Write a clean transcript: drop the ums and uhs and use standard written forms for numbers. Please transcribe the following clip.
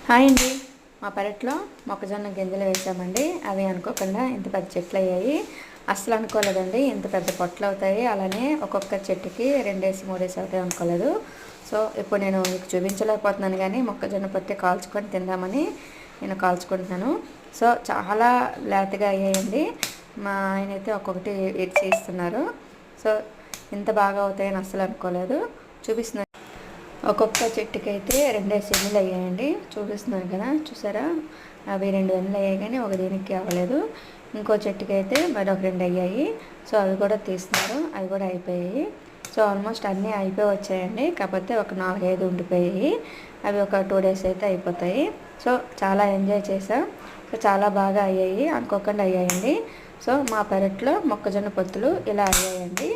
Hi అండి. మా పెరట్లో మొక్కజొన్న గింజలు వేసామండి. అవి అనుకోకుండా ఇంత పెద్ద చెట్లు అయ్యాయి. అస్సలు అనుకోలేదండి ఇంత పెద్ద పొట్లు అవుతాయి. అలానే ఒక్కొక్క చెట్టుకి 2-3 అవుతాయి అనుకోలేదు. సో ఇప్పుడు నేను మీకు చూపించలేకపోతున్నాను, కానీ మొక్కజొన్న పొట్టు కాల్చుకొని తిందామని నేను కాల్చుకుంటున్నాను. సో చాలా లేతగా అయ్యాయండి. మా ఆయన అయితే ఒక్కొక్కటి ఇచ్చి ఇస్తున్నారు. సో ఇంత బాగా అవుతాయని అస్సలు అనుకోలేదు. చూపిస్తున్నాను. ఒక్కొక్క చెట్టుకి అయితే 2 సెన్నులు అయ్యాయండి. చూపిస్తున్నాను కదా, చూసారా? అవి 2 వెన్నులు అయ్యాయి, కానీ ఒక దీనికి అవ్వలేదు. ఇంకో చెట్టుకి అయితే మరొక 2 అయ్యాయి. సో అవి కూడా తీస్తున్నారు, అవి కూడా అయిపోయాయి. సో ఆల్మోస్ట్ అన్నీ అయిపోయి వచ్చాయండి. కాకపోతే ఒక 4-5 ఉండిపోయాయి. అవి ఒక 2 days అయితే అయిపోతాయి. సో చాలా ఎంజాయ్ చేసాం. సో చాలా బాగా అయ్యాయి, అనుకోకుండా అయ్యాయండి. సో మా పెరట్లో మొక్కజొన్న పొత్తులు ఇలా అయ్యాయండి.